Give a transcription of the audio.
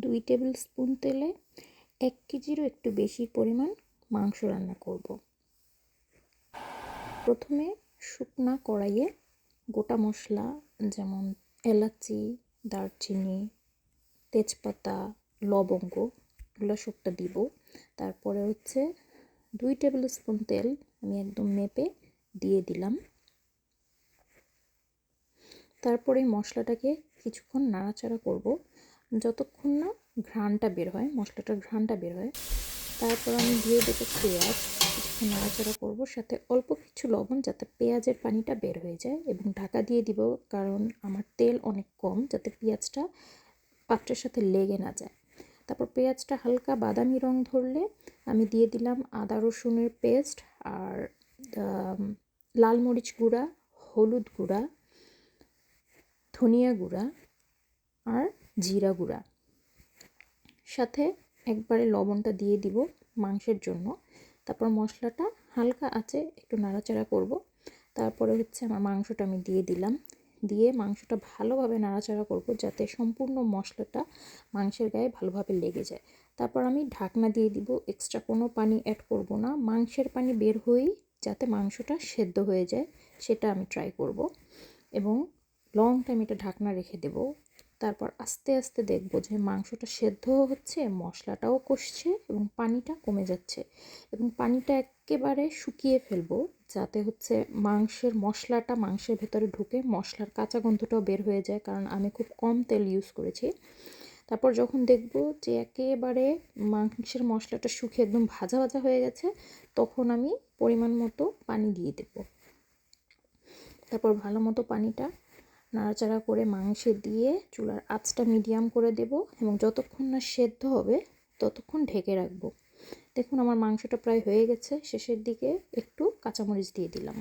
2 table spoon তেলে 1 কেজিরও একটু বেশি পরিমাণ মাংস রান্না করব। প্রথমে শুকনা কড়াইয়ে গোটা মশলা যেমন এলাচি, দারচিনি, তেজপাতা, লবঙ্গ এগুলো সবটা দিব। তারপরে 2 টেবিল স্পুন তেল আমি একদম মেপে দিয়ে দিলাম। তারপরে মশলাটাকে কিছুক্ষণ নাড়াচাড়া করব যতক্ষণ না ঘ্রাণটা বের হয়, মশলাটার ঘ্রাণটা বের হয়। তারপর আমি দিয়ে দেবো পেঁয়াজ, কিছুক্ষণ নাড়াচাড়া করব, সাথে অল্প কিছু লবণ যাতে পেঁয়াজের পানিটা বের হয়ে যায়, এবং ঢাকা দিয়ে দিব কারণ আমার তেল অনেক কম, যাতে পেঁয়াজটা পাত্রের সাথে লেগে না যায়। তারপর পেঁয়াজটা হালকা বাদামি রং ধরলে আমি দিয়ে দিলাম আদা রসুনের পেস্ট আর লাল মরিচ গুঁড়া, হলুদ গুঁড়া, ধনিয়া গুঁড়া আর জিরা গুঁড়া, সাথে একবারে লবণটা দিয়ে দিব মাংসের জন্য। তারপর মশলাটা হালকা আঁচে একটু নাড়াচাড়া করব। তারপরে আমার মাংসটা আমি দিয়ে দিলাম, দিয়ে মাংসটা ভালোভাবে নাড়াচাড়া করব যাতে সম্পূর্ণ মশলাটা মাংসের গায়ে ভালোভাবে লেগে যায়। তারপর আমি ঢাকনা দিয়ে দিব, এক্সট্রা কোনো পানি অ্যাড করব না, মাংসের পানি বের হয়েই যাতে মাংসটা সেদ্ধ হয়ে যায় সেটা আমি ট্রাই করব, এবং লং টাইম এটা ঢাকনা রেখে দেব। তারপর আস্তে আস্তে দেখব যে মাংসটা সেদ্ধ হচ্ছে, মশলাটাও কষছে এবং পানিটা কমে যাচ্ছে, এবং পানিটা একেবারে শুকিয়ে ফেলবো যাতে মাংসের মশলাটা মাংসের ভেতরে ঢুকে মশলার কাঁচা গন্ধটাও বের হয়ে যায়, কারণ আমি খুব কম তেল ইউজ করেছি। তারপর যখন দেখব যে একেবারে মাংসের মশলাটা শুকিয়ে একদম ভাজা ভাজা হয়ে গেছে, তখন আমি পরিমাণ মতো পানি দিয়ে দেব। তারপর ভালো মতো পানিটা নাড়াচাড়া করে মাংসে দিয়ে চুলার আঁচটা মিডিয়াম করে দেব, এবং যতক্ষণ না সেদ্ধ হবে ততক্ষণ ঢেকে রাখবো। দেখুন আমার মাংসটা প্রায় হয়ে গেছে, শেষের দিকে একটু কাঁচামরিচ দিয়ে দিলাম।